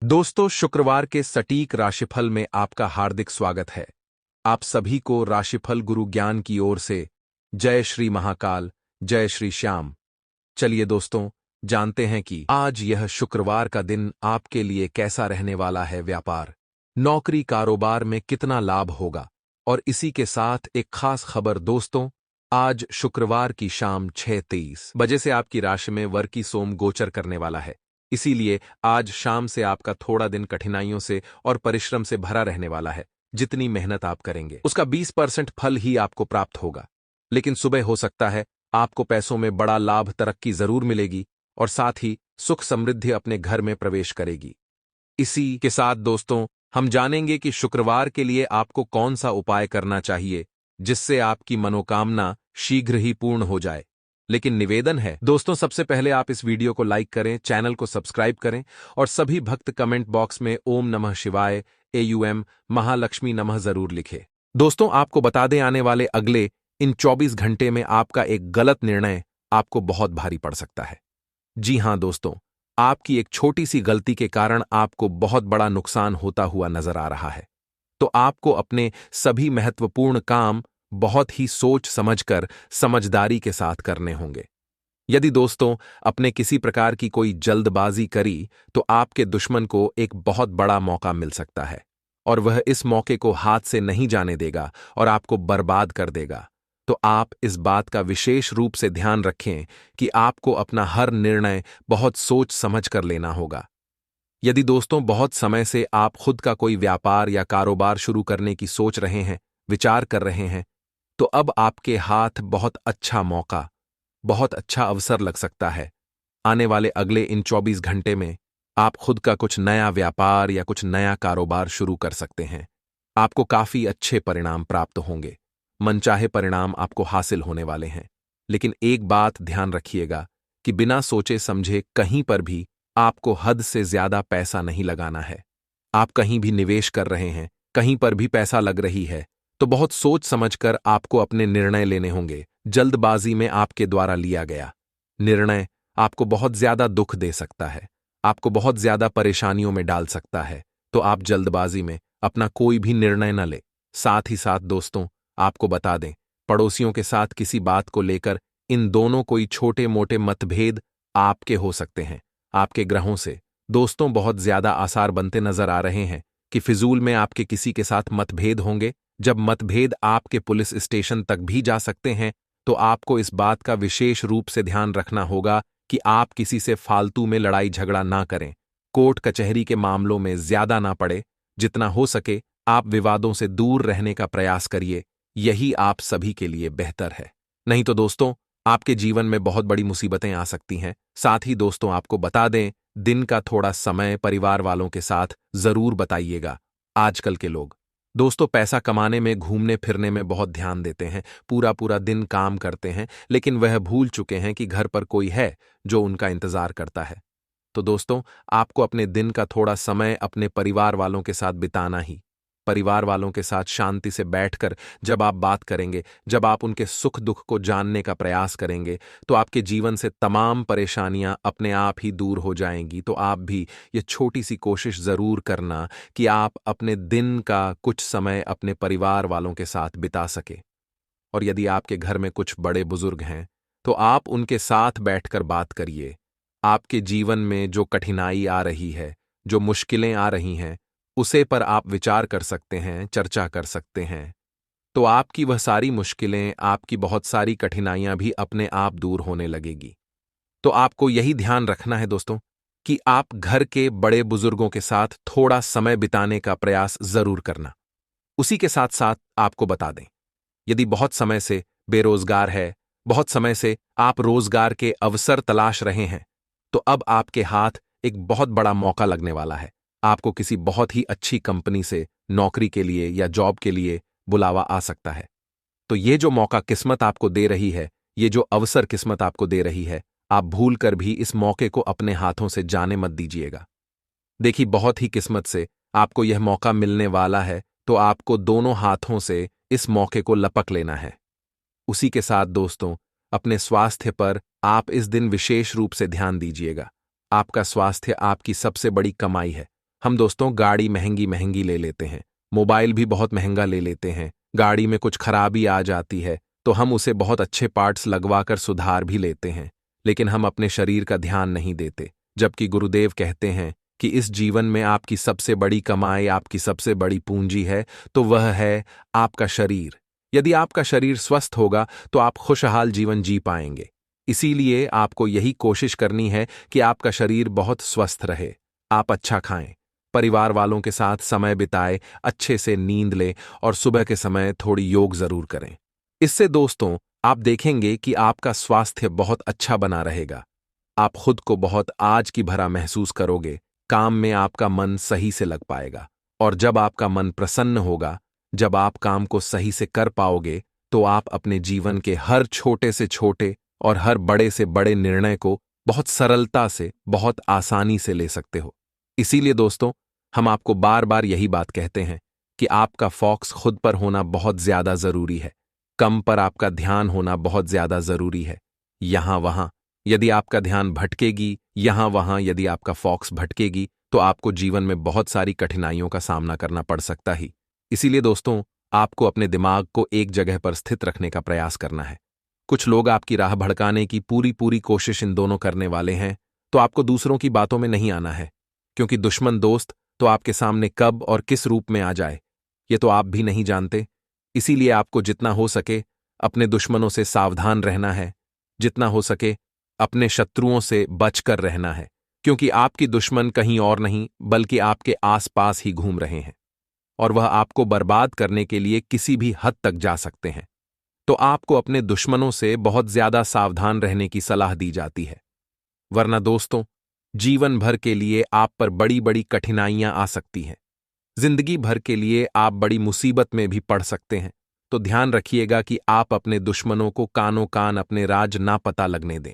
दोस्तों, शुक्रवार के सटीक राशिफल में आपका हार्दिक स्वागत है। आप सभी को राशिफल गुरु ज्ञान की ओर से जय श्री महाकाल, जय श्री श्याम। चलिए दोस्तों, जानते हैं कि आज यह शुक्रवार का दिन आपके लिए कैसा रहने वाला है। व्यापार, नौकरी, कारोबार में कितना लाभ होगा, और इसी के साथ एक खास खबर दोस्तों, आज शुक्रवार की शाम 6:23 बजे से आपकी राशि में वर्की सोम गोचर करने वाला है। इसीलिए आज शाम से आपका थोड़ा दिन कठिनाइयों से और परिश्रम से भरा रहने वाला है। जितनी मेहनत आप करेंगे उसका 20% फल ही आपको प्राप्त होगा। लेकिन सुबह हो सकता है आपको पैसों में बड़ा लाभ, तरक्की जरूर मिलेगी और साथ ही सुख समृद्धि अपने घर में प्रवेश करेगी। इसी के साथ दोस्तों, हम जानेंगे कि शुक्रवार के लिए आपको कौन सा उपाय करना चाहिए जिससे आपकी मनोकामना शीघ्र ही पूर्ण हो जाए। लेकिन निवेदन है दोस्तों, सबसे पहले आप इस वीडियो को लाइक करें, चैनल को सब्सक्राइब करें और सभी भक्त कमेंट बॉक्स में ओम नमः शिवाय, AUM महालक्ष्मी नमः जरूर लिखें। दोस्तों, आपको बता दें, आने वाले अगले इन 24 घंटे में आपका एक गलत निर्णय आपको बहुत भारी पड़ सकता है। जी हां दोस्तों, आपकी एक छोटी सी गलती के कारण आपको बहुत बड़ा नुकसान होता हुआ नजर आ रहा है। तो आपको अपने सभी महत्वपूर्ण काम बहुत ही सोच समझकर, समझदारी के साथ करने होंगे। यदि दोस्तों अपने किसी प्रकार की कोई जल्दबाजी करी तो आपके दुश्मन को एक बहुत बड़ा मौका मिल सकता है और वह इस मौके को हाथ से नहीं जाने देगा और आपको बर्बाद कर देगा। तो आप इस बात का विशेष रूप से ध्यान रखें कि आपको अपना हर निर्णय बहुत सोच समझ कर लेना होगा। यदि दोस्तों बहुत समय से आप खुद का कोई व्यापार या कारोबार शुरू करने की सोच रहे हैं, विचार कर रहे हैं, तो अब आपके हाथ बहुत अच्छा मौका, बहुत अच्छा अवसर लग सकता है। आने वाले अगले इन 24 घंटे में आप खुद का कुछ नया व्यापार या कुछ नया कारोबार शुरू कर सकते हैं। आपको काफी अच्छे परिणाम प्राप्त होंगे, मनचाहे परिणाम आपको हासिल होने वाले हैं। लेकिन एक बात ध्यान रखिएगा कि बिना सोचे समझे कहीं पर भी आपको हद से ज्यादा पैसा नहीं लगाना है। आप कहीं भी निवेश कर रहे हैं, कहीं पर भी पैसा लग रही है, तो बहुत सोच समझकर आपको अपने निर्णय लेने होंगे। जल्दबाजी में आपके द्वारा लिया गया निर्णय आपको बहुत ज्यादा दुख दे सकता है, आपको बहुत ज्यादा परेशानियों में डाल सकता है। तो आप जल्दबाजी में अपना कोई भी निर्णय न ले। साथ ही साथ दोस्तों, आपको बता दें, पड़ोसियों के साथ किसी बात को लेकर इन दोनों कोई छोटे मोटे मतभेद आपके हो सकते हैं। आपके ग्रहों से दोस्तों बहुत ज्यादा आसार बनते नजर आ रहे हैं कि फिजूल में आपके किसी के साथ मतभेद होंगे। जब मतभेद आपके पुलिस स्टेशन तक भी जा सकते हैं, तो आपको इस बात का विशेष रूप से ध्यान रखना होगा कि आप किसी से फालतू में लड़ाई झगड़ा ना करें, कोर्ट कचहरी के मामलों में ज्यादा ना पड़े। जितना हो सके आप विवादों से दूर रहने का प्रयास करिए, यही आप सभी के लिए बेहतर है। नहीं तो दोस्तों आपके जीवन में बहुत बड़ी मुसीबतें आ सकती हैं। साथ ही दोस्तों आपको बता दें, दिन का थोड़ा समय परिवार वालों के साथ जरूर बताइएगा। आजकल के लोग दोस्तों पैसा कमाने में, घूमने फिरने में बहुत ध्यान देते हैं, पूरा पूरा दिन काम करते हैं, लेकिन वह भूल चुके हैं कि घर पर कोई है जो उनका इंतजार करता है। तो दोस्तों आपको अपने दिन का थोड़ा समय अपने परिवार वालों के साथ बिताना ही। परिवार वालों के साथ शांति से बैठकर जब आप बात करेंगे, जब आप उनके सुख दुख को जानने का प्रयास करेंगे, तो आपके जीवन से तमाम परेशानियां अपने आप ही दूर हो जाएंगी। तो आप भी ये छोटी सी कोशिश जरूर करना कि आप अपने दिन का कुछ समय अपने परिवार वालों के साथ बिता सके। और यदि आपके घर में कुछ बड़े बुजुर्ग हैं, तो आप उनके साथ बैठकर बात करिए। आपके जीवन में जो कठिनाई आ रही है, जो मुश्किलें आ रही हैं, उसे पर आप विचार कर सकते हैं, चर्चा कर सकते हैं। तो आपकी वह सारी मुश्किलें, आपकी बहुत सारी कठिनाइयां भी अपने आप दूर होने लगेगी। तो आपको यही ध्यान रखना है दोस्तों कि आप घर के बड़े बुजुर्गों के साथ थोड़ा समय बिताने का प्रयास जरूर करना। उसी के साथ साथ आपको बता दें, यदि बहुत समय से बेरोजगार है, बहुत समय से आप रोजगार के अवसर तलाश रहे हैं, तो अब आपके हाथ एक बहुत बड़ा मौका लगने वाला है। आपको किसी बहुत ही अच्छी कंपनी से नौकरी के लिए या जॉब के लिए बुलावा आ सकता है। तो ये जो मौका किस्मत आपको दे रही है, ये जो अवसर किस्मत आपको दे रही है, आप भूल कर भी इस मौके को अपने हाथों से जाने मत दीजिएगा। देखिए, बहुत ही किस्मत से आपको यह मौका मिलने वाला है, तो आपको दोनों हाथों से इस मौके को लपक लेना है। उसी के साथ दोस्तों अपने स्वास्थ्य पर आप इस दिन विशेष रूप से ध्यान दीजिएगा। आपका स्वास्थ्य आपकी सबसे बड़ी कमाई है हम दोस्तों गाड़ी महंगी महंगी ले लेते हैं, मोबाइल भी बहुत महंगा ले लेते हैं, गाड़ी में कुछ खराबी आ जाती है तो हम उसे बहुत अच्छे पार्ट्स लगवाकर सुधार भी लेते हैं, लेकिन हम अपने शरीर का ध्यान नहीं देते। जबकि गुरुदेव कहते हैं कि इस जीवन में आपकी सबसे बड़ी कमाई, आपकी सबसे बड़ी पूंजी है तो वह है आपका शरीर। यदि आपका शरीर स्वस्थ होगा तो आप खुशहाल जीवन जी पाएंगे। इसीलिए आपको यही कोशिश करनी है कि आपका शरीर बहुत स्वस्थ रहे। आप अच्छा खाएं, परिवार वालों के साथ समय बिताएं, अच्छे से नींद लें और सुबह के समय थोड़ी योग जरूर करें। इससे दोस्तों आप देखेंगे कि आपका स्वास्थ्य बहुत अच्छा बना रहेगा। आप खुद को बहुत आज की भरा महसूस करोगे, काम में आपका मन सही से लग पाएगा। और जब आपका मन प्रसन्न होगा, जब आप काम को सही से कर पाओगे, तो आप अपने जीवन के हर छोटे से छोटे और हर बड़े से बड़े निर्णय को बहुत सरलता से, बहुत आसानी से ले सकते हो। इसीलिए दोस्तों हम आपको बार बार यही बात कहते हैं कि आपका फोकस खुद पर होना बहुत ज्यादा जरूरी है। कम पर आपका ध्यान होना बहुत ज्यादा जरूरी है। यहां वहां यदि आपका ध्यान भटकेगी, यहां वहां यदि आपका फोकस भटकेगी, तो आपको जीवन में बहुत सारी कठिनाइयों का सामना करना पड़ सकता ही। इसीलिए दोस्तों आपको अपने दिमाग को एक जगह पर स्थित रखने का प्रयास करना है। कुछ लोग आपकी राह भड़काने की पूरी पूरी कोशिश इन दोनों करने वाले हैं, तो आपको दूसरों की बातों में नहीं आना है, क्योंकि दुश्मन दोस्त तो आपके सामने कब और किस रूप में आ जाए ये तो आप भी नहीं जानते। इसीलिए आपको जितना हो सके अपने दुश्मनों से सावधान रहना है, जितना हो सके अपने शत्रुओं से बचकर रहना है, क्योंकि आपकी दुश्मन कहीं और नहीं बल्कि आपके आसपास ही घूम रहे हैं और वह आपको बर्बाद करने के लिए किसी भी हद तक जा सकते हैं। तो आपको अपने दुश्मनों से बहुत ज्यादा सावधान रहने की सलाह दी जाती है, वरना दोस्तों जीवन भर के लिए आप पर बड़ी बड़ी कठिनाइयां आ सकती हैं। जिंदगी भर के लिए आप बड़ी मुसीबत में भी पड़ सकते हैं। तो ध्यान रखिएगा कि आप अपने दुश्मनों को कानों कान अपने राज ना पता लगने दें।